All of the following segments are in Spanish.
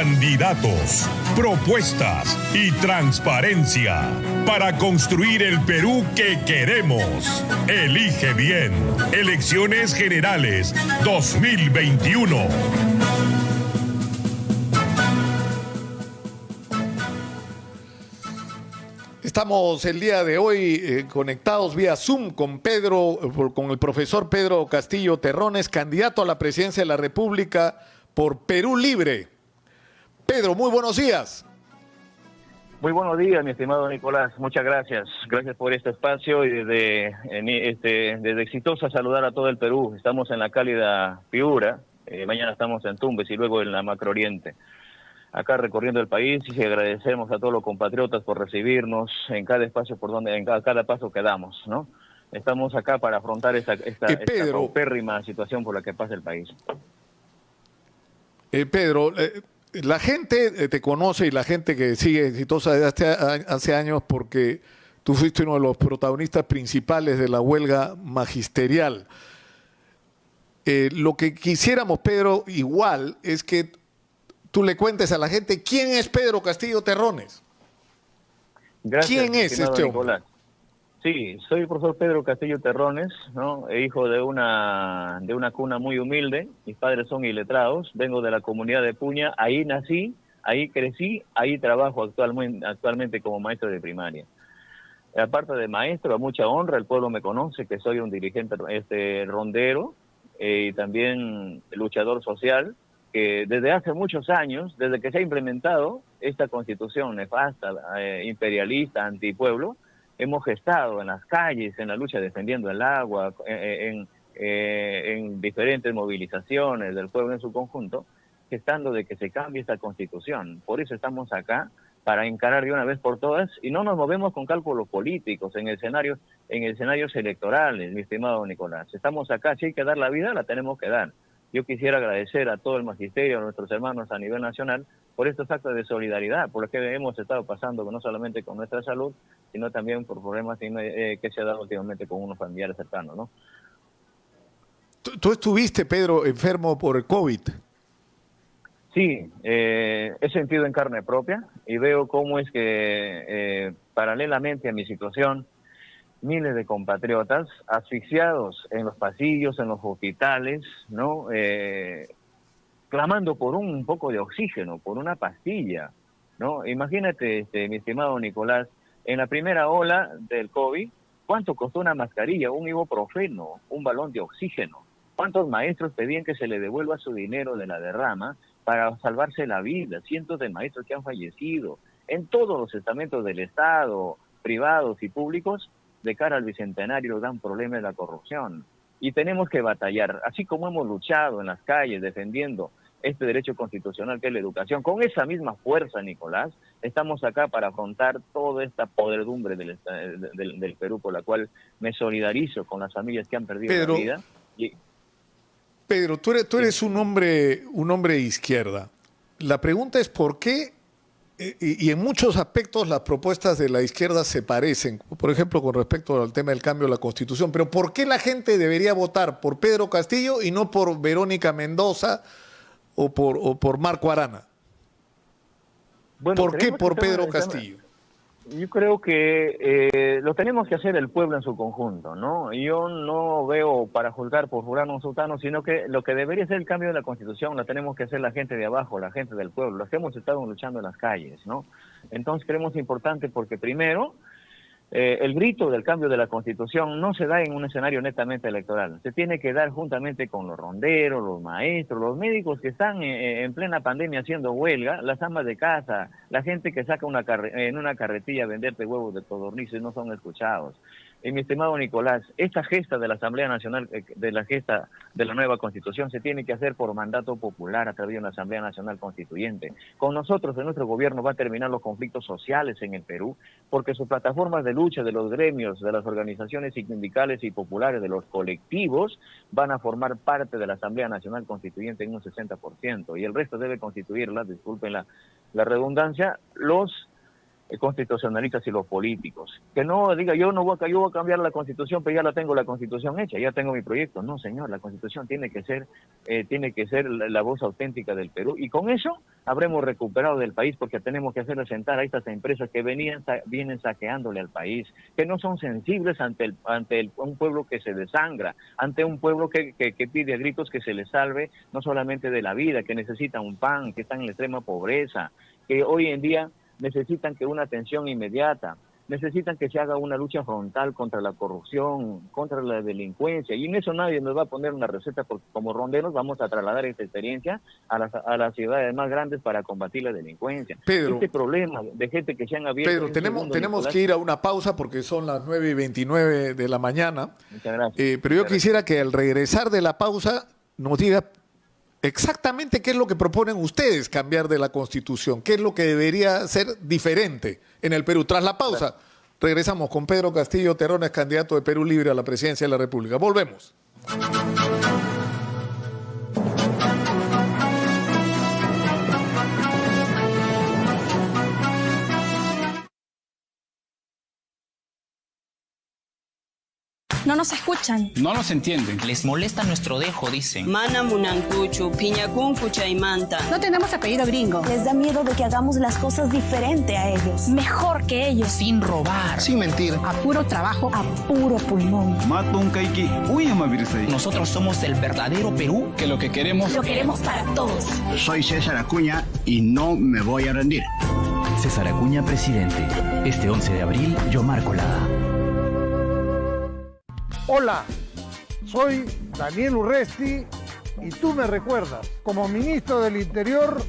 candidatos, propuestas y transparencia para construir el Perú que queremos. Elige bien. Elecciones Generales 2021. Estamos el día de hoy conectados vía Zoom con con el profesor Pedro Castillo Terrones, candidato a la presidencia de la República por Perú Libre. Pedro, muy buenos días. Muy buenos días, mi estimado Nicolás. Muchas gracias. Gracias por este espacio y desde Exitosa saludar a todo el Perú. Estamos en la cálida Piura, mañana estamos en Tumbes y luego en la Macro Oriente. Acá recorriendo el país y agradecemos a todos los compatriotas por recibirnos en cada espacio en cada paso que damos, ¿no? Estamos acá para afrontar esta paupérrima situación por la que pasa el país. Pedro, la gente te conoce y la gente que sigue Exitosa desde hace años porque tú fuiste uno de los protagonistas principales de la huelga magisterial. Lo que quisiéramos, Pedro, igual es que tú le cuentes a la gente quién es Pedro Castillo Terrones. Gracias, ¿Quién es este hombre? Sí, soy el profesor Pedro Castillo Terrones, ¿no? Hijo de una cuna muy humilde. Mis padres son iletrados. Vengo de la comunidad de Puña. Ahí nací, ahí crecí, ahí trabajo actualmente como maestro de primaria. Aparte de maestro, a mucha honra, el pueblo me conoce que soy un dirigente rondero y también luchador social. Que desde hace muchos años, desde que se ha implementado esta constitución nefasta, imperialista, antipueblo, hemos gestado en las calles, en la lucha defendiendo el agua, en diferentes movilizaciones del pueblo en su conjunto, gestando de que se cambie esta constitución. Por eso estamos acá, para encarar de una vez por todas, y no nos movemos con cálculos políticos en escenarios electorales, mi estimado Nicolás. Estamos acá, si hay que dar la vida, la tenemos que dar. Yo quisiera agradecer a todo el magisterio, a nuestros hermanos a nivel nacional, por estos actos de solidaridad, por los que hemos estado pasando no solamente con nuestra salud, sino también por problemas que se ha dado últimamente con unos familiares cercanos, ¿no? ¿Tú estuviste, Pedro, enfermo por el COVID? Sí, he sentido en carne propia y veo cómo es que paralelamente a mi situación, miles de compatriotas asfixiados en los pasillos, en los hospitales, ¿no? Clamando por un poco de oxígeno, por una pastilla, ¿no? Imagínate, mi estimado Nicolás, en la primera ola del COVID, ¿cuánto costó una mascarilla, un ibuprofeno, un balón de oxígeno? ¿Cuántos maestros pedían que se le devuelva su dinero de la derrama para salvarse la vida? Cientos de maestros que han fallecido en todos los estamentos del Estado, privados y públicos. De cara al bicentenario dan problemas de la corrupción y tenemos que batallar, así como hemos luchado en las calles defendiendo este derecho constitucional que es la educación, con esa misma fuerza, Nicolás, estamos acá para afrontar toda esta podredumbre del Perú, por la cual me solidarizo con las familias que han perdido la vida. Pedro, tú eres un hombre de izquierda. La pregunta es ¿por qué? Y en muchos aspectos las propuestas de la izquierda se parecen, por ejemplo, con respecto al tema del cambio de la Constitución. Pero ¿por qué la gente debería votar por Pedro Castillo y no por Verónica Mendoza o por Marco Arana? Bueno, ¿por qué por Pedro Castillo? Yo creo que lo tenemos que hacer el pueblo en su conjunto, ¿no? Yo no veo para juzgar por fulano o sultano, sino que lo que debería ser el cambio de la Constitución lo tenemos que hacer la gente de abajo, la gente del pueblo, los que hemos estado luchando en las calles, ¿no? Entonces creemos importante porque primero, el grito del cambio de la Constitución no se da en un escenario netamente electoral, se tiene que dar juntamente con los ronderos, los maestros, los médicos que están en plena pandemia haciendo huelga, las amas de casa, la gente que saca en una carretilla a venderte huevos de codorniz y no son escuchados. Mi estimado Nicolás, esta gesta de la Asamblea Nacional, de la gesta de la nueva Constitución, se tiene que hacer por mandato popular a través de una Asamblea Nacional Constituyente. Con nosotros, en nuestro gobierno, va a terminar los conflictos sociales en el Perú, porque sus plataformas de lucha de los gremios, de las organizaciones sindicales y populares, de los colectivos, van a formar parte de la Asamblea Nacional Constituyente en un 60%, y el resto debe constituirla, disculpen la redundancia, los constitucionalistas y los políticos. Que no diga yo voy a cambiar la Constitución, pero ya la tengo la Constitución hecha, ya tengo mi proyecto. No, señor, la Constitución tiene que ser la voz auténtica del Perú, y con eso habremos recuperado del país, porque tenemos que hacerle sentar a estas empresas que vienen saqueándole al país, que no son sensibles ante un pueblo que se desangra, ante un pueblo que pide a gritos que se les salve no solamente de la vida, que necesita un pan, que están en la extrema pobreza, que hoy en día necesitan que una atención inmediata, necesitan que se haga una lucha frontal contra la corrupción, contra la delincuencia, y en eso nadie nos va a poner una receta, porque como ronderos vamos a trasladar esta experiencia a las ciudades más grandes para combatir la delincuencia. Pedro, este problema de gente que se han abierto... Pedro, tenemos que ir a una pausa porque son las 9:29 de la mañana. Muchas gracias. Pero yo quisiera que al regresar de la pausa nos diga exactamente qué es lo que proponen ustedes cambiar de la Constitución, qué es lo que debería ser diferente en el Perú. Tras la pausa, regresamos con Pedro Castillo Terrones, candidato de Perú Libre a la presidencia de la República. Volvemos. No nos escuchan. No nos entienden. Les molesta nuestro dejo, dicen. Mana munancuchu, piñacuncu chaymanta. No tenemos apellido gringo. Les da miedo de que hagamos las cosas diferente a ellos. Mejor que ellos. Sin robar. Sin mentir. A puro trabajo. A puro pulmón. Nosotros somos el verdadero Perú. Que lo que queremos... Lo queremos para todos. Soy César Acuña y no me voy a rendir. César Acuña, presidente. Este 11 de abril, yo marco la A. Hola, soy Daniel Urresti y tú me recuerdas. Como ministro del Interior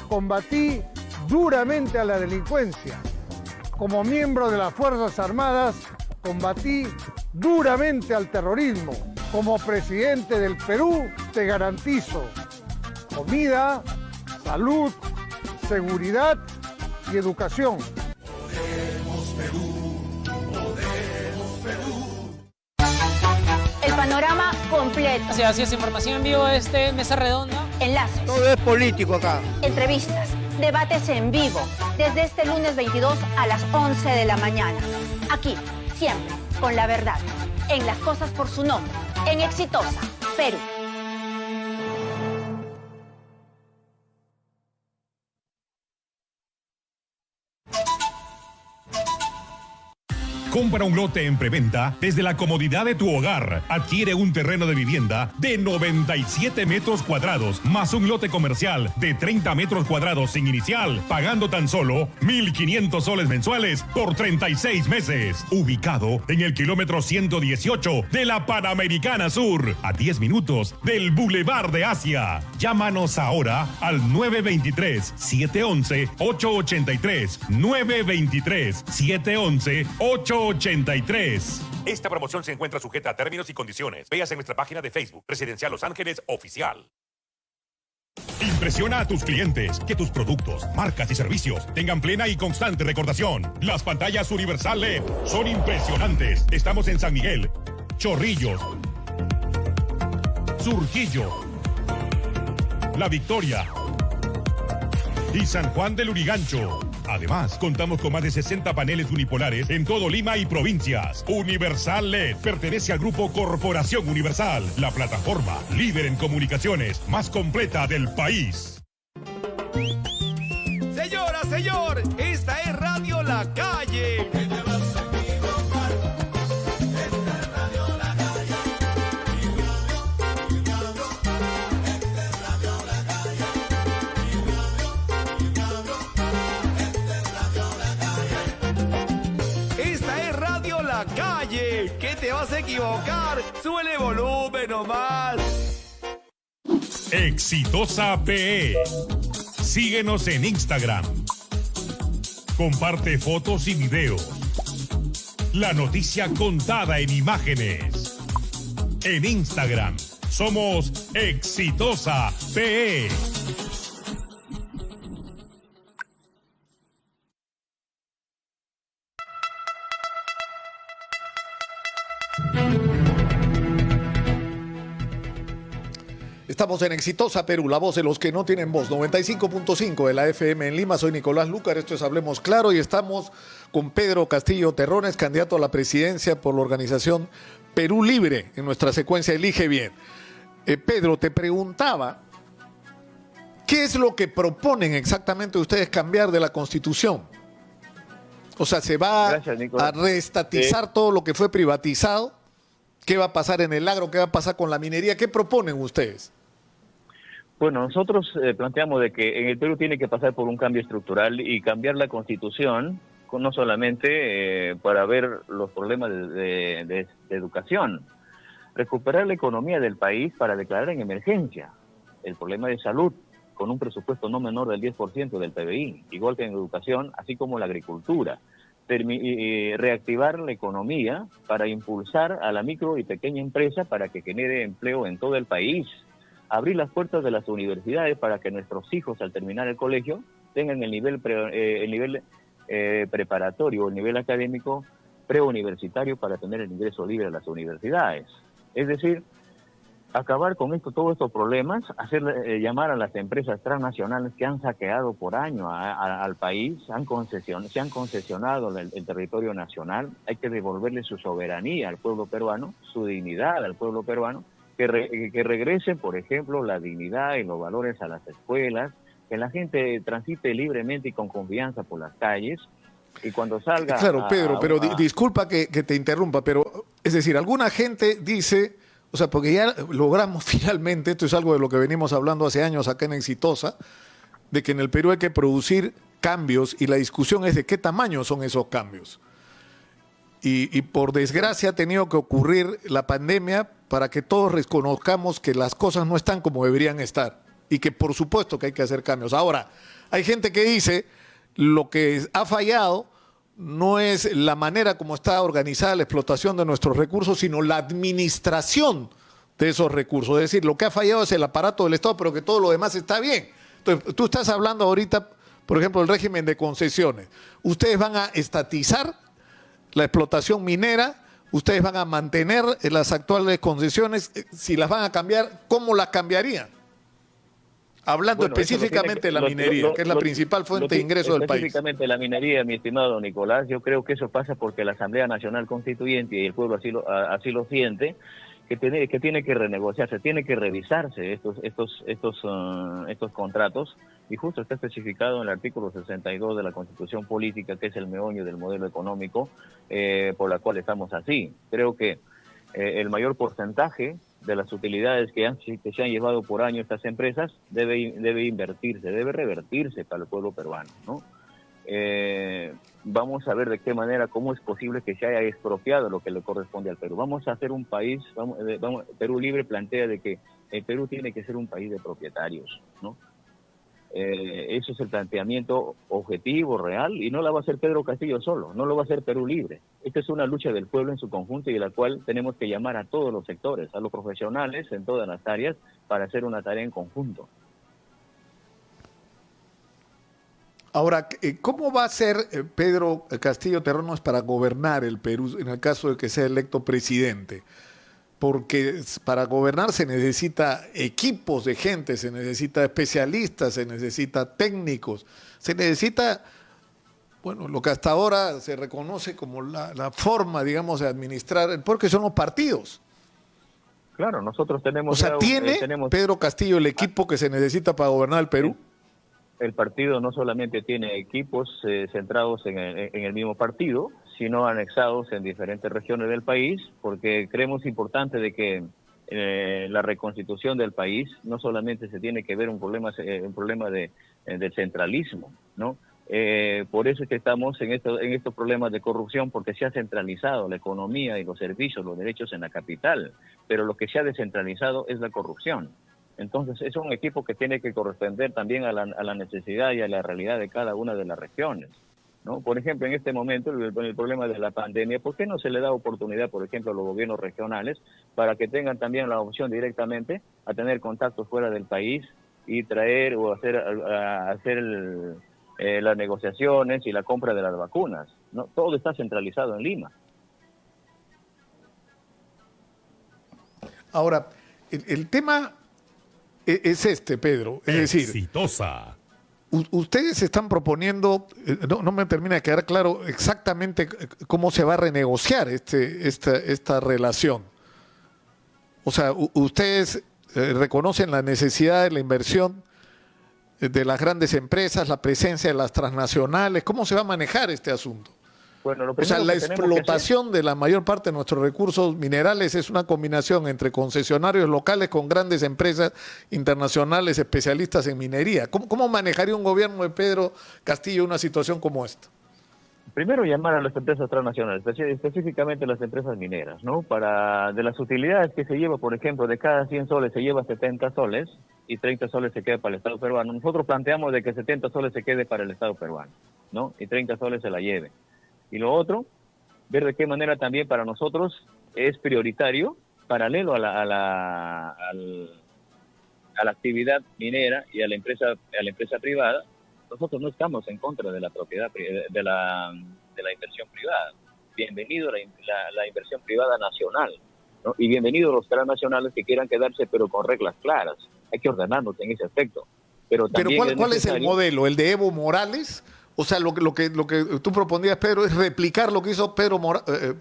combatí duramente a la delincuencia. Como miembro de las Fuerzas Armadas combatí duramente al terrorismo. Como presidente del Perú te garantizo comida, salud, seguridad y educación. El panorama completo. Así es, información en vivo Mesa Redonda. Enlaces. Todo es político acá. Entrevistas, debates en vivo, desde este lunes 22 a las 11 de la mañana. Aquí, siempre, con la verdad, en Las Cosas por su Nombre, en Exitosa, Perú. Compra un lote en preventa desde la comodidad de tu hogar. Adquiere un terreno de vivienda de 97 metros cuadrados, más un lote comercial de 30 metros cuadrados sin inicial, pagando tan solo 1.500 soles mensuales por 36 meses. Ubicado en el kilómetro 118 de la Panamericana Sur, a 10 minutos del Boulevard de Asia. Llámanos ahora al 923-711-883. 923-711-883. Esta promoción se encuentra sujeta a términos y condiciones. Véase en nuestra página de Facebook, Presidencial Los Ángeles Oficial. Impresiona a tus clientes que tus productos, marcas y servicios tengan plena y constante recordación. Las pantallas Universal LED son impresionantes. Estamos en San Miguel, Chorrillos, Surquillo, La Victoria y San Juan del Lurigancho. Además, contamos con más de 60 paneles unipolares en todo Lima y provincias. Universal LED pertenece al grupo Corporación Universal, la plataforma líder en comunicaciones más completa del país. Señora, señor, esta es Radio La Calle. Calle, ¿qué te vas a equivocar? Súbele volumen nomás. Exitosa PE. Síguenos en Instagram. Comparte fotos y videos. La noticia contada en imágenes. En Instagram somos Exitosa PE. Estamos en Exitosa Perú, la voz de los que no tienen voz, 95.5 de la FM en Lima. Soy Nicolás Lucar, esto es Hablemos Claro y estamos con Pedro Castillo Terrones, candidato a la presidencia por la organización Perú Libre, en nuestra secuencia Elige Bien. Pedro, te preguntaba ¿Qué es lo que proponen exactamente ustedes cambiar de la Constitución? O sea, ¿se va a reestatizar todo lo que fue privatizado? ¿Qué va a pasar en el agro? ¿Qué va a pasar con la minería? ¿Qué proponen ustedes? Bueno, nosotros planteamos de que en el Perú tiene que pasar por un cambio estructural y cambiar la Constitución, no solamente para ver los problemas de educación, recuperar la economía del país para declarar en emergencia el problema de salud, con un presupuesto no menor del 10% del PBI, igual que en educación, así como la agricultura. Reactivar la economía para impulsar a la micro y pequeña empresa para que genere empleo en todo el país. Abrir las puertas de las universidades para que nuestros hijos al terminar el colegio tengan el nivel preparatorio, el nivel académico preuniversitario para tener el ingreso libre a las universidades. Es decir, acabar con todos estos problemas, llamar a las empresas transnacionales que han saqueado por año al país, se han concesionado el territorio nacional, hay que devolverle su soberanía al pueblo peruano, su dignidad al pueblo peruano, que regresen, por ejemplo, la dignidad y los valores a las escuelas, que la gente transite libremente y con confianza por las calles, y cuando salga... Claro, Pedro, pero disculpa que te interrumpa, pero es decir, alguna gente dice... O sea, porque ya logramos finalmente, esto es algo de lo que venimos hablando hace años acá en Exitosa, de que en el Perú hay que producir cambios y la discusión es de qué tamaño son esos cambios. Y por desgracia ha tenido que ocurrir la pandemia para que todos reconozcamos que las cosas no están como deberían estar y que por supuesto que hay que hacer cambios. Ahora, hay gente que dice lo que ha fallado no es la manera como está organizada la explotación de nuestros recursos, sino la administración de esos recursos. Es decir, lo que ha fallado es el aparato del Estado, pero que todo lo demás está bien. Entonces, tú estás hablando ahorita, por ejemplo, del régimen de concesiones. Ustedes van a estatizar la explotación minera, ustedes van a mantener las actuales concesiones. Si las van a cambiar, ¿cómo las cambiarían? Hablando específicamente de la minería, que es la principal fuente de ingreso del país. Específicamente la minería, mi estimado Nicolás, yo creo que eso pasa porque la Asamblea Nacional Constituyente y el pueblo así lo siente, que tiene que renegociarse, tiene que revisarse estos contratos, y justo está especificado en el artículo 62 de la Constitución Política, que es el meollo del modelo económico por la cual estamos así. Creo que el mayor porcentaje de las utilidades que se han llevado por año estas empresas debe invertirse, debe revertirse para el pueblo peruano, ¿no? Vamos a ver de qué manera, cómo es posible que se haya expropiado lo que le corresponde al Perú. Vamos a hacer un país, Perú Libre plantea de que el Perú tiene que ser un país de propietarios, ¿no? Eso es el planteamiento objetivo, real, y no la va a hacer Pedro Castillo solo, no lo va a hacer Perú Libre. Esta es una lucha del pueblo en su conjunto y de la cual tenemos que llamar a todos los sectores, a los profesionales en todas las áreas, para hacer una tarea en conjunto. Ahora, ¿cómo va a ser Pedro Castillo Terrones para gobernar el Perú en el caso de que sea electo presidente? Porque para gobernar se necesita equipos de gente, se necesita especialistas, se necesita técnicos, se necesita, bueno, lo que hasta ahora se reconoce como la forma, digamos, de administrar, porque son los partidos. Claro, nosotros tenemos... O sea, ¿tiene Pedro Castillo el equipo que se necesita para gobernar el Perú? El partido no solamente tiene equipos centrados en el mismo partido, sino anexados en diferentes regiones del país, porque creemos importante de que la reconstitución del país no solamente se tiene que ver un problema de centralismo, ¿no? Por eso es que estamos en estos problemas de corrupción, porque se ha centralizado la economía y los servicios, los derechos en la capital, pero lo que se ha descentralizado es la corrupción. Entonces es un equipo que tiene que corresponder también a la necesidad y a la realidad de cada una de las regiones, ¿no? Por ejemplo, en este momento, el problema de la pandemia, ¿por qué no se le da oportunidad, por ejemplo, a los gobiernos regionales para que tengan también la opción directamente a tener contactos fuera del país y traer o hacer las negociaciones y la compra de las vacunas, ¿no? Todo está centralizado en Lima. Ahora, el tema es Pedro, es decir... Exitosa. Ustedes están proponiendo, no me termina de quedar claro exactamente cómo se va a renegociar esta relación. O sea, ustedes reconocen la necesidad de la inversión, de las grandes empresas, la presencia de las transnacionales? ¿Cómo se va a manejar este asunto? Bueno, o sea, la explotación de la mayor parte de nuestros recursos minerales es una combinación entre concesionarios locales con grandes empresas internacionales especialistas en minería. ¿Cómo manejaría un gobierno de Pedro Castillo una situación como esta? Primero llamar a las empresas transnacionales, específicamente las empresas mineras, ¿no? De las utilidades que se lleva, por ejemplo, de cada 100 soles se lleva 70 soles y 30 soles se queda para el Estado peruano. Nosotros planteamos de que 70 soles se quede para el Estado peruano, ¿no? Y 30 soles se la lleve. Y lo otro, ver de qué manera también para nosotros es prioritario, paralelo a la actividad minera y a la empresa privada. Nosotros no estamos en contra de la propiedad de la inversión privada. Bienvenido la inversión privada nacional, ¿no? Y bienvenidos los transnacionales que quieran quedarse, pero con reglas claras. Hay que ordenarnos en ese aspecto. Pero ¿cuál es el modelo? ¿El de Evo Morales? O sea, lo que tú proponías, Pedro, es replicar lo que hizo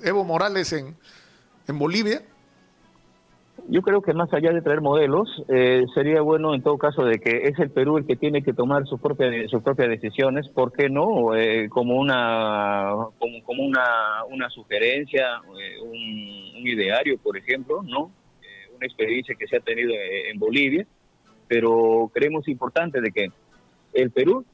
Evo Morales en Bolivia. Yo creo que más allá de traer modelos, sería bueno en todo caso de que es el Perú el que tiene que tomar sus propias decisiones, ¿por qué no? Como una sugerencia, un ideario, por ejemplo, ¿no? Una experiencia que se ha tenido en Bolivia, pero creemos importante de que el Perú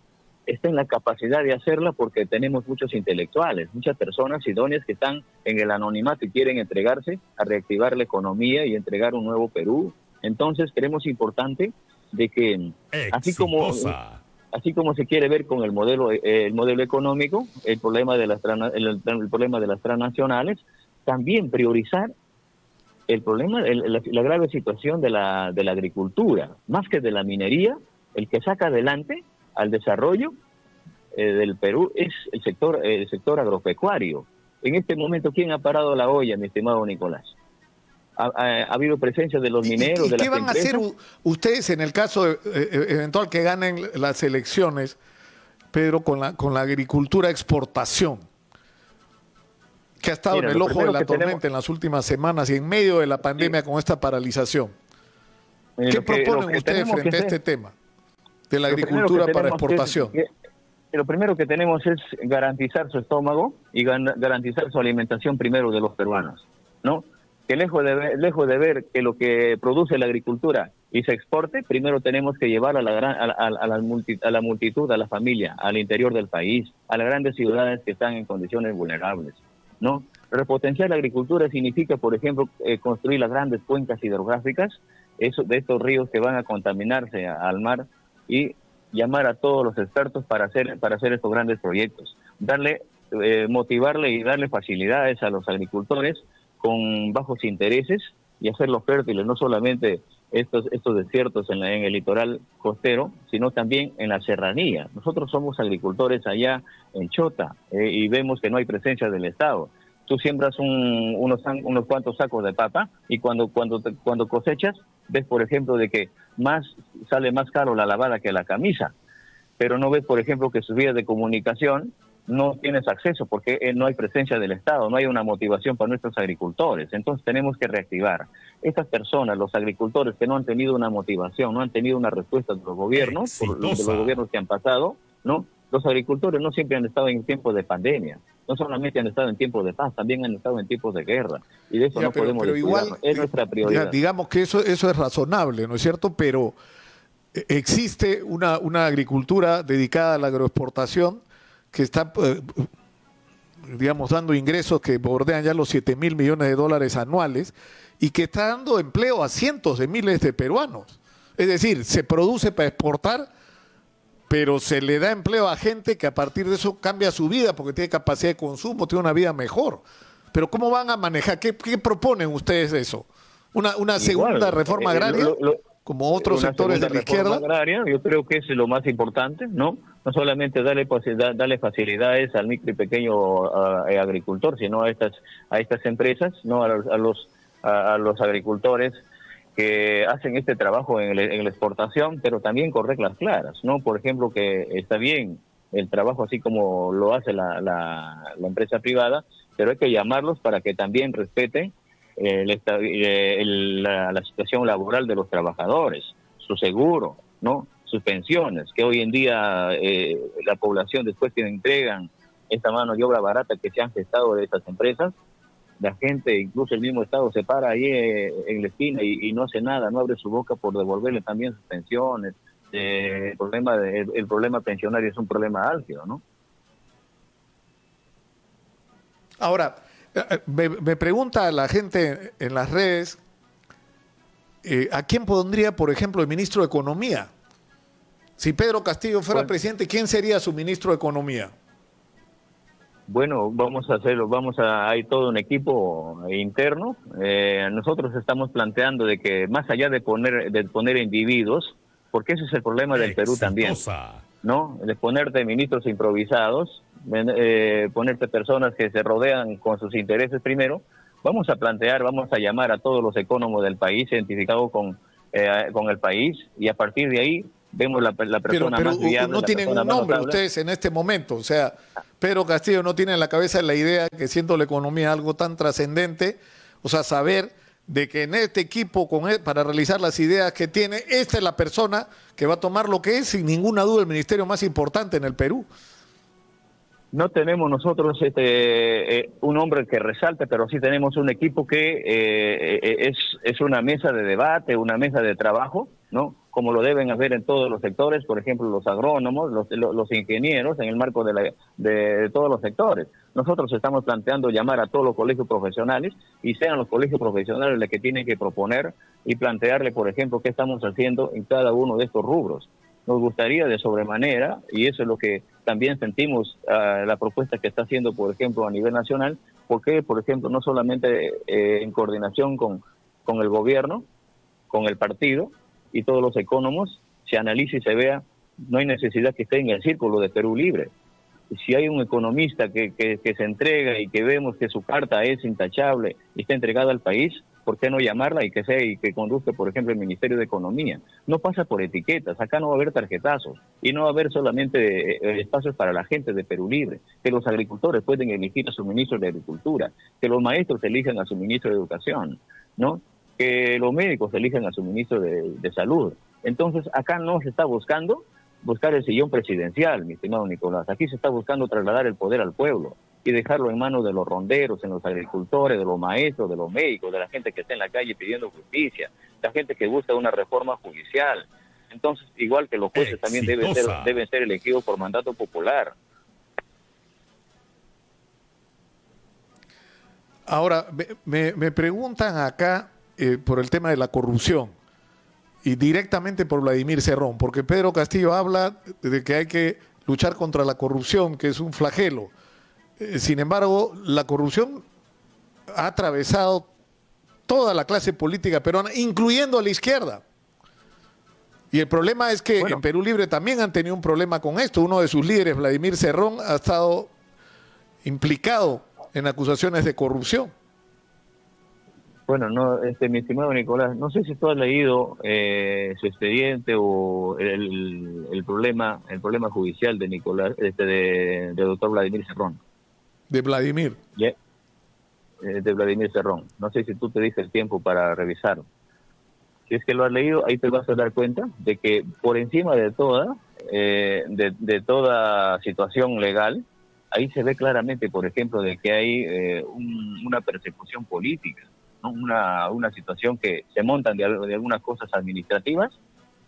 está en la capacidad de hacerla porque tenemos muchos intelectuales, muchas personas idóneas que están en el anonimato y quieren entregarse a reactivar la economía y entregar un nuevo Perú. Entonces creemos importante de que así como se quiere ver con el modelo económico, el problema de las transnacionales, también priorizar el problema, la grave situación de la agricultura, más que de la minería. El que saca adelante al desarrollo del Perú es el sector agropecuario. En este momento, ¿quién ha parado la olla, mi estimado Nicolás? ¿Ha habido presencia de los mineros, de las empresas? ¿Qué van a hacer ustedes en el caso eventual que ganen las elecciones, Pedro, con la agricultura exportación, que ha estado en el ojo de la tormenta en las últimas semanas y en medio de la pandemia con esta paralización? ¿Qué proponen ustedes frente a este tema de la agricultura para exportación? Lo primero que tenemos es garantizar su estómago y garantizar su alimentación primero de los peruanos, ¿no? Que lejos de ver que lo que produce la agricultura y se exporte, primero tenemos que llevar a la multitud, a la familia, al interior del país, a las grandes ciudades que están en condiciones vulnerables, ¿no? Repotenciar la agricultura significa, por ejemplo, construir las grandes cuencas hidrográficas, de estos ríos que van a contaminarse al mar, y llamar a todos los expertos para hacer estos grandes proyectos, motivarle y darle facilidades a los agricultores con bajos intereses y hacerlos fértiles, no solamente estos desiertos en el litoral costero, sino también en la serranía. Nosotros somos agricultores allá en Chota y vemos que no hay presencia del Estado. Tú siembras unos cuantos sacos de papa y cuando cosechas, ves, por ejemplo, de que sale más caro la lavada que la camisa, pero no ves, por ejemplo, que sus vías de comunicación no tienes acceso porque no hay presencia del Estado, no hay una motivación para nuestros agricultores. Entonces tenemos que reactivar. Estas personas, los agricultores que no han tenido una motivación, no han tenido una respuesta de los gobiernos, de los gobiernos que han pasado, ¿no? Los agricultores no siempre han estado en tiempos de pandemia, no solamente han estado en tiempos de paz, también han estado en tiempos de guerra, y de eso podemos pero igual, es nuestra prioridad. Digamos que eso es razonable, ¿no es cierto? Pero existe una agricultura dedicada a la agroexportación que está, digamos, dando ingresos que bordean ya los 7.000 millones de dólares anuales y que está dando empleo a cientos de miles de peruanos. Es decir, se produce para exportar, pero se le da empleo a gente que a partir de eso cambia su vida porque tiene capacidad de consumo, tiene una vida mejor. Pero ¿cómo van a manejar? ¿Qué proponen ustedes de eso? ¿Una segunda reforma agraria? Como otros sectores de la izquierda. Agraria, yo creo que es lo más importante, ¿no? No solamente darle facilidades al micro y pequeño agricultor, sino a estas empresas, ¿no? A los agricultores que hacen este trabajo en la exportación, pero también con reglas claras, ¿no? Por ejemplo, que está bien el trabajo así como lo hace la empresa privada, pero hay que llamarlos para que también respeten la situación laboral de los trabajadores, su seguro, ¿no? sus pensiones, que hoy en día la población después que entregan esta mano de obra barata que se han gestado de estas empresas, la gente, incluso el mismo Estado, se para ahí en la esquina y no hace nada, no abre su boca por devolverle también sus pensiones. El problema pensionario es un problema álgido, ¿no? Ahora, me pregunta la gente en las redes, ¿a quién pondría, por ejemplo, el ministro de Economía? Si Pedro Castillo fuera presidente, ¿quién sería su ministro de Economía? Bueno, vamos a hacerlo, hay todo un equipo interno. Nosotros estamos planteando de que más allá de poner individuos, porque ese es el problema del Perú también, ¿no? De ponerte ministros improvisados, ponerte personas que se rodean con sus intereses primero. Vamos a llamar a todos los economos del país, identificados con el país, y a partir de ahí vemos la persona más viable. No tienen un nombre ustedes en este momento, o sea, Pedro Castillo no tiene en la cabeza la idea que, siendo la economía algo tan trascendente, o sea, saber de que en este equipo, para realizar las ideas que tiene, esta es la persona que va a tomar lo que es, sin ninguna duda, el ministerio más importante en el Perú. No tenemos nosotros un hombre que resalte, pero sí tenemos un equipo que es una mesa de debate, una mesa de trabajo, ¿no? Como lo deben haber en todos los sectores, por ejemplo, los agrónomos, los ingenieros, en el marco de todos los sectores. Nosotros estamos planteando llamar a todos los colegios profesionales, y sean los colegios profesionales los que tienen que proponer y plantearle, por ejemplo, qué estamos haciendo en cada uno de estos rubros. Nos gustaría de sobremanera, y eso es lo que también sentimos, la propuesta que está haciendo, por ejemplo, a nivel nacional, porque, por ejemplo, no solamente en coordinación con el gobierno, con el partido y todos los economos, se analice y se vea, no hay necesidad que esté en el círculo de Perú Libre. Si hay un economista que se entrega y que vemos que su carta es intachable y está entregada al país, ¿por qué no llamarla y que conduzca, por ejemplo, el Ministerio de Economía? No pasa por etiquetas, acá no va a haber tarjetazos y no va a haber solamente espacios para la gente de Perú Libre, que los agricultores pueden elegir a su ministro de Agricultura, que los maestros elijan a su ministro de Educación, ¿no? Que los médicos elijan a su ministro de Salud. Entonces, acá no se está buscar el sillón presidencial, mi estimado Nicolás. Aquí se está buscando trasladar el poder al pueblo y dejarlo en manos de los ronderos, en los agricultores, de los maestros, de los médicos, de la gente que está en la calle pidiendo justicia, la gente que busca una reforma judicial. Entonces, igual que los jueces también deben ser elegidos por mandato popular. Ahora, me preguntan acá por el tema de la corrupción, y directamente por Vladimir Cerrón, porque Pedro Castillo habla de que hay que luchar contra la corrupción, que es un flagelo. Sin embargo, la corrupción ha atravesado toda la clase política peruana, incluyendo a la izquierda. Y el problema es que en Perú Libre también han tenido un problema con esto. Uno de sus líderes, Vladimir Cerrón, ha estado implicado en acusaciones de corrupción. Bueno, no, mi estimado Nicolás, no sé si tú has leído su expediente o el problema judicial de Nicolás, de doctor Vladimir Cerrón. De Vladimir. De Vladimir Cerrón. No sé si tú te diste el tiempo para revisarlo. Si es que lo has leído, ahí te vas a dar cuenta de que por encima de toda situación legal, ahí se ve claramente, por ejemplo, de que hay una persecución política, ¿no? Una situación que se montan de algunas cosas administrativas,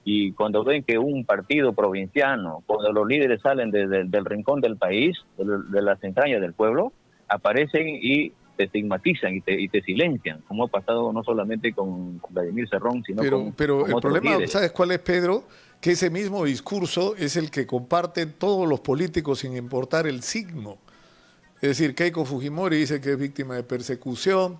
y cuando ven que un partido provinciano, cuando los líderes salen del rincón del país, de las entrañas del pueblo, aparecen y te estigmatizan y te silencian, como ha pasado no solamente con Vladimir Cerrón, sino con el problema, líderes. ¿Sabes cuál es, Pedro? Que ese mismo discurso es el que comparten todos los políticos sin importar el signo. Es decir, Keiko Fujimori dice que es víctima de persecución,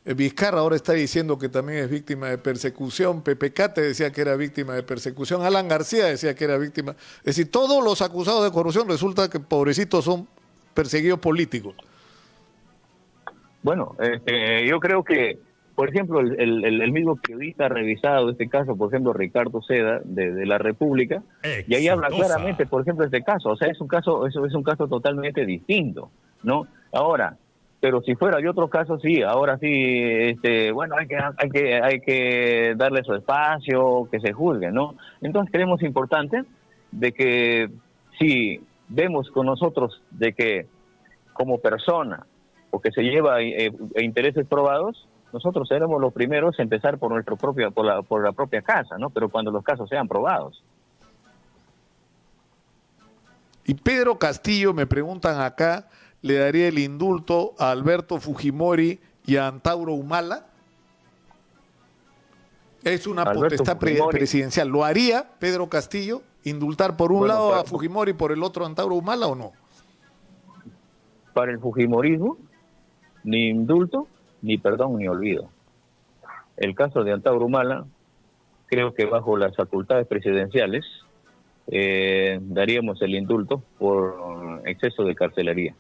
Vizcarra ahora está diciendo que también es víctima de persecución, Pepe Cate decía que era víctima de persecución, Alan García decía que era víctima. Es decir, todos los acusados de corrupción resulta que, pobrecitos, son perseguidos políticos. Bueno, yo creo que, por ejemplo, el mismo periodista ha revisado este caso, por ejemplo, Ricardo Seda, de La República, y ahí habla claramente, por ejemplo, este caso. O sea, es un caso totalmente distinto, ¿no? Ahora, Pero si fuera de otro caso, sí, ahora sí, bueno, hay que darle su espacio, que se juzgue, ¿no? Entonces creemos importante de que si vemos con nosotros de que como persona o que se lleva intereses probados, nosotros seremos los primeros a empezar por la propia casa, ¿no? Pero cuando los casos sean probados. Y Pedro Castillo, me preguntan acá, ¿le daría el indulto a Alberto Fujimori y a Antauro Humala? Es una potestad presidencial. ¿Lo haría Pedro Castillo? ¿Indultar por un lado a Fujimori y por el otro a Antauro Humala o no? Para el fujimorismo, ni indulto, ni perdón, ni olvido. El caso de Antauro Humala, creo que bajo las facultades presidenciales, daríamos el indulto por exceso de carcelería.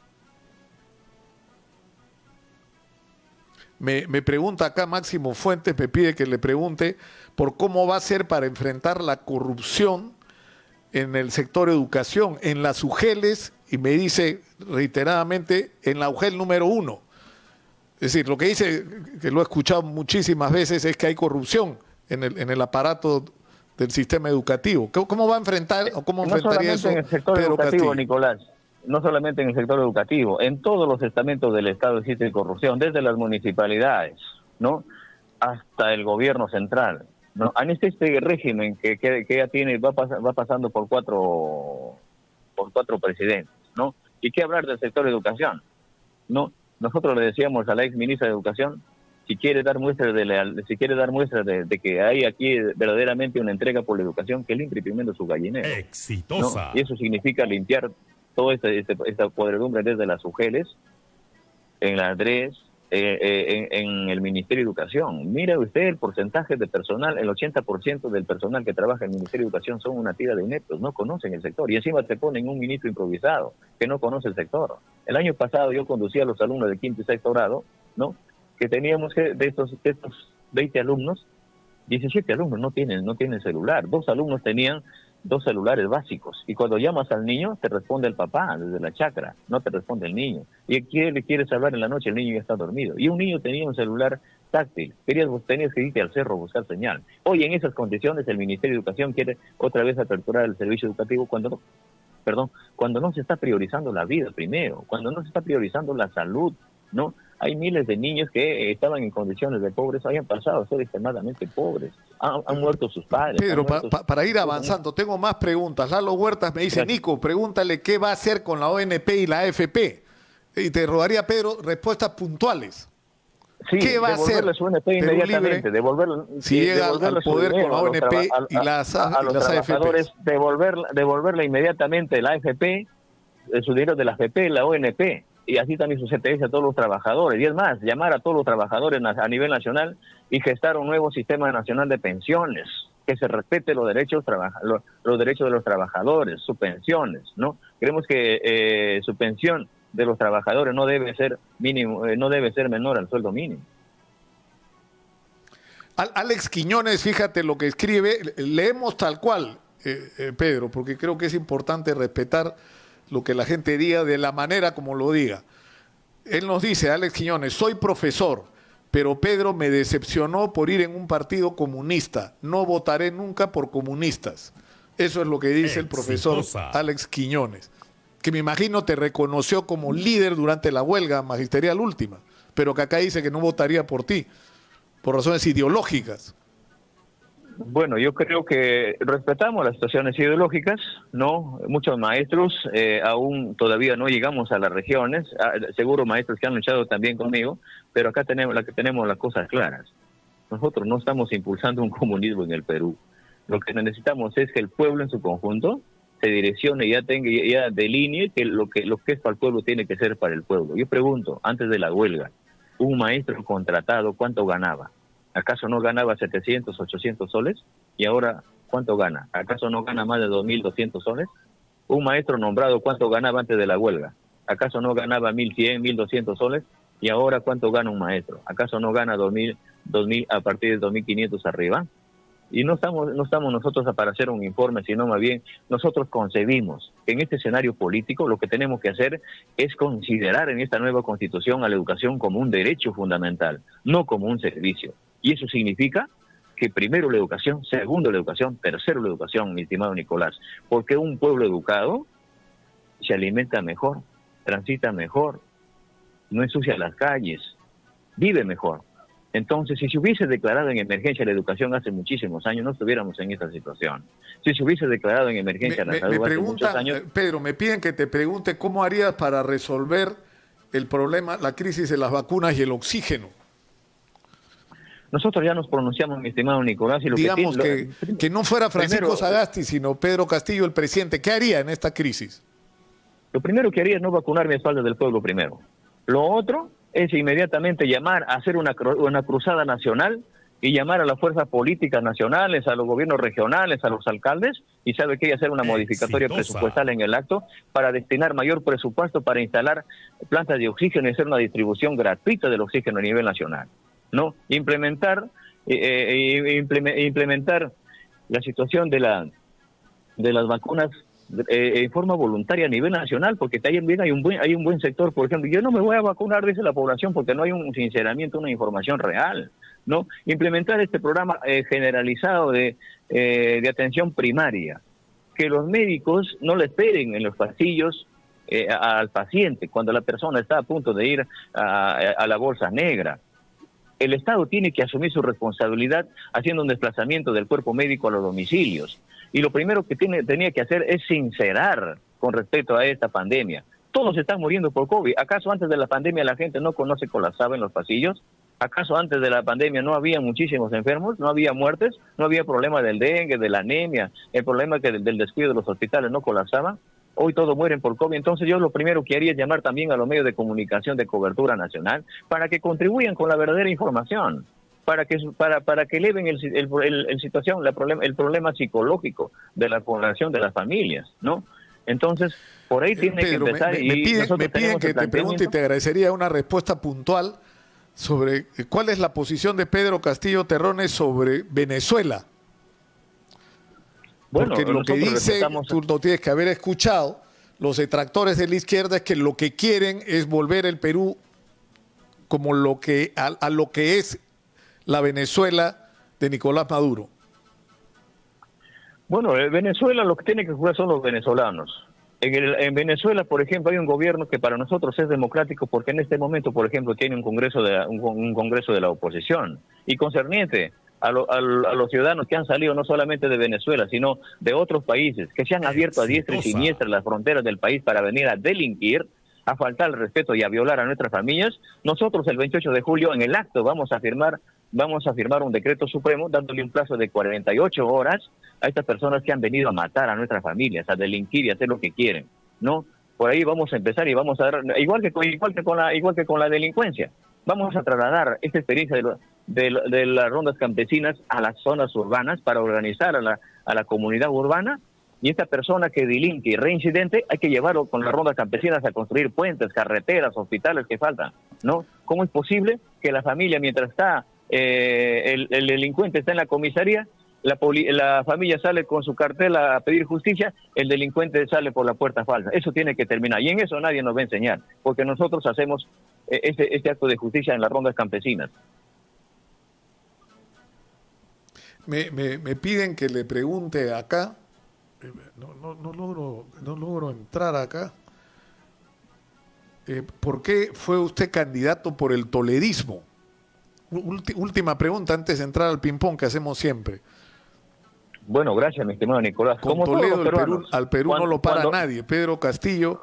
Me pregunta acá Máximo Fuentes, me pide que le pregunte por cómo va a ser para enfrentar la corrupción en el sector educación, en las UGELes, y me dice reiteradamente, en la UGEL número 1. Es decir, lo que dice, que lo he escuchado muchísimas veces, es que hay corrupción en el aparato del sistema educativo. ¿Cómo va a enfrentar o cómo enfrentaría eso? No solamente en el sector educativo, Nicolás, no solamente en el sector educativo, en todos los estamentos del Estado existe corrupción, desde las municipalidades, ¿no?, hasta el gobierno central, ¿no? En este régimen que ya tiene, va pasando por cuatro presidentes, ¿no? ¿Y qué hablar del sector de educación? ¿No? Nosotros le decíamos a la ex ministra de Educación, si quiere dar muestras de que hay aquí verdaderamente una entrega por la educación, que limpie primero su gallinero. Exitosa. ¿No? Y eso significa limpiar toda esta podredumbre desde las UGELes, en la ADRES, en el Ministerio de Educación. Mira usted el porcentaje de personal, el 80% del personal que trabaja en el Ministerio de Educación son una tira de ineptos, no conocen el sector, y encima te ponen un ministro improvisado que no conoce el sector. El año pasado yo conducía a los alumnos de quinto y sexto grado, ¿no?, que teníamos que, de estos 20 alumnos, 17 alumnos no tienen celular, 2 alumnos tenían 2 celulares básicos, y cuando llamas al niño te responde el papá desde la chacra, no te responde el niño, y le quieres hablar en la noche, el niño ya está dormido, y un niño tenía un celular táctil, tenías que irte al cerro a buscar señal. Hoy en esas condiciones el Ministerio de Educación quiere otra vez aperturar el servicio educativo cuando no se está priorizando la vida primero, cuando no se está priorizando la salud, ¿no? Hay miles de niños que estaban en condiciones de pobres, hayan pasado a ser extremadamente pobres, han muerto sus padres. Pedro, para ir avanzando, tengo más preguntas. Lalo Huertas me dice, gracias. Nico, pregúntale qué va a hacer con la ONP y la AFP. Y te rogaría, Pedro, respuestas puntuales. Sí, ¿qué va a hacer su ONP inmediatamente, si llega al poder con la ONP y las AFP? Devolverle inmediatamente la AFP, su dinero de la AFP, la ONP, y así también su CTS a todos los trabajadores. Y es más, llamar a todos los trabajadores a nivel nacional y gestar un nuevo sistema nacional de pensiones, que se respete los derechos de los trabajadores, sus pensiones, ¿no? Creemos que su pensión de los trabajadores no debe ser menor al sueldo mínimo. Alex Quiñones, fíjate lo que escribe, leemos tal cual, Pedro, porque creo que es importante respetar lo que la gente diga de la manera como lo diga. Él nos dice, Alex Quiñones, soy profesor, pero Pedro me decepcionó por ir en un partido comunista. No votaré nunca por comunistas. Eso es lo que dice el profesor Alex Quiñones, que me imagino te reconoció como líder durante la huelga magisterial última, pero que acá dice que no votaría por ti, por razones ideológicas. Bueno, yo creo que respetamos las situaciones ideológicas, ¿no? Muchos maestros aún todavía no llegamos a las regiones, seguro maestros que han luchado también conmigo, pero acá tenemos las cosas claras. Nosotros no estamos impulsando un comunismo en el Perú. Lo que necesitamos es que el pueblo en su conjunto se direccione y ya delinee que lo que es para el pueblo tiene que ser para el pueblo. Yo pregunto, antes de la huelga, un maestro contratado, ¿cuánto ganaba? ¿Acaso no ganaba 700, 800 soles? ¿Y ahora cuánto gana? ¿Acaso no gana más de 2.200 soles? Un maestro nombrado, ¿cuánto ganaba antes de la huelga? ¿Acaso no ganaba 1.100, 1.200 soles? ¿Y ahora cuánto gana un maestro? ¿Acaso no gana 2.000 a partir de 2.500 arriba? Y no estamos nosotros para hacer un informe, sino más bien nosotros concebimos que en este escenario político lo que tenemos que hacer es considerar en esta nueva Constitución a la educación como un derecho fundamental, no como un servicio. Y eso significa que primero la educación, segundo la educación, tercero la educación, mi estimado Nicolás. Porque un pueblo educado se alimenta mejor, transita mejor, no ensucia las calles, vive mejor. Entonces, si se hubiese declarado en emergencia la educación hace muchísimos años, no estuviéramos en esta situación. Si se hubiese declarado en emergencia la salud hace muchos años... Pedro, me piden que te pregunte cómo harías para resolver el problema, la crisis de las vacunas y el oxígeno. Nosotros ya nos pronunciamos, mi estimado Nicolás, y lo digamos que no fuera Francisco Sagasti, sino Pedro Castillo, el presidente, ¿qué haría en esta crisis? Lo primero que haría es no vacunarme a espaldas del pueblo primero. Lo otro es inmediatamente llamar a hacer una cruzada nacional y llamar a las fuerzas políticas nacionales, a los gobiernos regionales, a los alcaldes, y sabe que hacer una modificatoria presupuestal en el acto para destinar mayor presupuesto para instalar plantas de oxígeno y hacer una distribución gratuita del oxígeno a nivel nacional, ¿no? Implementar la situación de las vacunas en forma voluntaria a nivel nacional, porque también hay un buen sector, por ejemplo, yo no me voy a vacunar, dice la población, porque no hay un sinceramiento, una información real, ¿no? Implementar este programa generalizado de atención primaria, que los médicos no le esperen en los pasillos al paciente cuando la persona está a punto de ir a la bolsa negra. El Estado tiene que asumir su responsabilidad haciendo un desplazamiento del cuerpo médico a los domicilios. Y lo primero que tenía que hacer es sincerar con respecto a esta pandemia. Todos están muriendo por COVID. ¿Acaso antes de la pandemia la gente no colapsaba en los pasillos? ¿Acaso antes de la pandemia no había muchísimos enfermos? ¿No había muertes? ¿No había problema del dengue, de la anemia? ¿El problema que del descuido de los hospitales no colapsaban? Hoy todos mueren por COVID. Entonces yo lo primero que haría es llamar también a los medios de comunicación de cobertura nacional para que contribuyan con la verdadera información, para que eleven el problema psicológico de la población, de las familias, ¿no? Entonces, por ahí tiene Pedro, que empezar. Me piden que te pregunte y te agradecería una respuesta puntual sobre cuál es la posición de Pedro Castillo Terrones sobre Venezuela. Bueno, porque lo que dice, tú lo tienes que haber escuchado, los detractores de la izquierda, es que lo que quieren es volver el Perú como a lo que es la Venezuela de Nicolás Maduro. Bueno, Venezuela lo que tiene que jugar son los venezolanos. En Venezuela, por ejemplo, hay un gobierno que para nosotros es democrático porque en este momento, por ejemplo, tiene un congreso de la oposición. Y concerniente a los ciudadanos que han salido no solamente de Venezuela, sino de otros países, que se han abierto a diestra y siniestra las fronteras del país para venir a delinquir, a faltar el respeto y a violar a nuestras familias. Nosotros el 28 de julio en el acto vamos a firmar un decreto supremo dándole un plazo de 48 horas a estas personas que han venido a matar a nuestras familias, a delinquir y a hacer lo que quieren, ¿no? Por ahí vamos a empezar y vamos a dar, igual que con la delincuencia, vamos a trasladar esta experiencia de las rondas campesinas a las zonas urbanas para organizar a la comunidad urbana. Y esta persona que delinque y reincidente hay que llevarlo con las rondas campesinas a construir puentes, carreteras, hospitales que faltan, ¿no? ¿Cómo es posible que la familia, mientras está el delincuente está en la comisaría, la familia sale con su cartel a pedir justicia, el delincuente sale por la puerta falsa? Eso tiene que terminar y en eso nadie nos va a enseñar, porque nosotros hacemos este acto de justicia en las rondas campesinas. Me piden que le pregunte acá. No logro entrar acá. ¿Por qué fue usted candidato por el toledismo? Última pregunta antes de entrar al ping-pong que hacemos siempre. Bueno, gracias, mi estimado Nicolás. Con como Toledo, al Perú no lo para nadie. Pedro Castillo,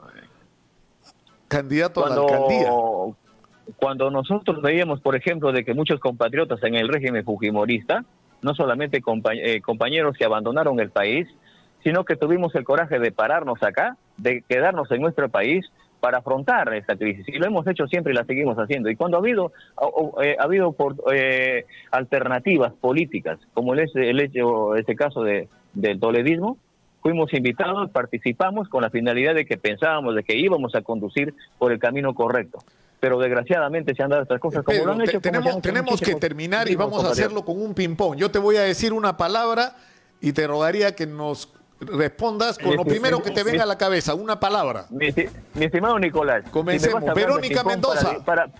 candidato a la alcaldía. Cuando nosotros veíamos, por ejemplo, de que muchos compatriotas en el régimen fujimorista, no solamente compañeros que abandonaron el país, sino que tuvimos el coraje de pararnos acá, de quedarnos en nuestro país para afrontar esta crisis. Y lo hemos hecho siempre y la seguimos haciendo. Y cuando ha habido alternativas políticas, como este caso del toledismo, fuimos invitados, participamos con la finalidad de que pensábamos de que íbamos a conducir por el camino correcto. pero desgraciadamente se han dado estas cosas como Pedro, lo han hecho. tenemos que terminar y vamos a hacerlo con un ping-pong. Yo te voy a decir una palabra y te rogaría que nos respondas con lo primero que te venga a la cabeza, una palabra. Mi estimado Nicolás, comencemos. Si me vas a hablar Verónica de ping-pong Mendoza.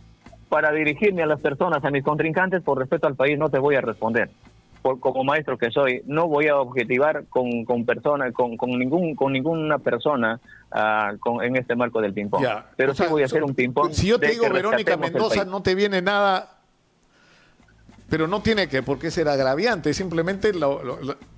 para dirigirme a las personas, a mis contrincantes, por respeto al país, no te voy a responder. Como maestro que soy, no voy a objetivar con ninguna persona en este marco del ping-pong. Pero sí voy a hacer un ping-pong. Si yo te digo Verónica Mendoza, no te viene nada, pero no tiene por qué ser agraviante, simplemente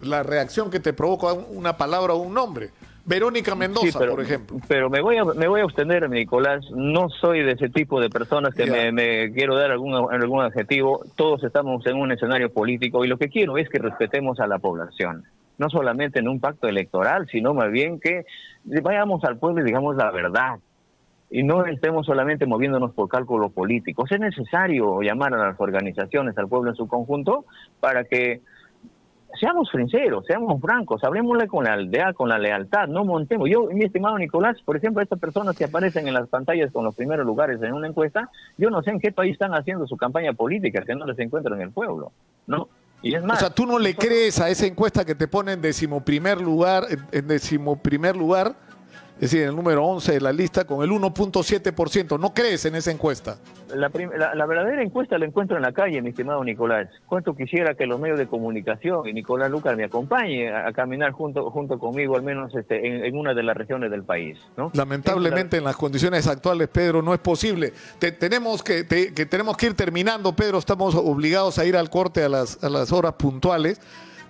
la reacción que te provoca una palabra o un nombre. Verónica Mendoza, sí, pero, por ejemplo. Pero me voy a abstener, Nicolás. No soy de ese tipo de personas que me quiero dar algún adjetivo. Todos estamos en un escenario político y lo que quiero es que respetemos a la población. No solamente en un pacto electoral, sino más bien que vayamos al pueblo y digamos la verdad. Y no estemos solamente moviéndonos por cálculos políticos. Es necesario llamar a las organizaciones, al pueblo en su conjunto, para que seamos sinceros, seamos francos, hablemosle con la aldea, con la lealtad, no montemos. Yo, mi estimado Nicolás, por ejemplo, estas personas que aparecen en las pantallas con los primeros lugares en una encuesta, yo no sé en qué país están haciendo su campaña política, que no les encuentro en el pueblo, ¿no? Y es más, o sea, tú no le crees a esa encuesta que te pone en decimoprimer lugar, es decir, el número 11 de la lista con el 1.7%. ¿No crees en esa encuesta? La verdadera encuesta la encuentro en la calle, mi estimado Nicolás. Cuánto quisiera que los medios de comunicación y Nicolás Lucas me acompañe a caminar junto conmigo, al menos en una de las regiones del país, ¿no? Lamentablemente en las condiciones actuales, Pedro, no es posible. Tenemos que ir terminando, Pedro. Estamos obligados a ir al corte a las horas puntuales.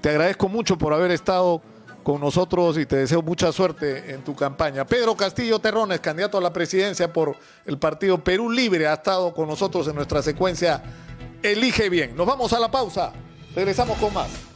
Te agradezco mucho por haber estado con nosotros y te deseo mucha suerte en tu campaña. Pedro Castillo Terrones, candidato a la presidencia por el partido Perú Libre, ha estado con nosotros en nuestra secuencia Elige Bien. Nos vamos a la pausa. Regresamos con más.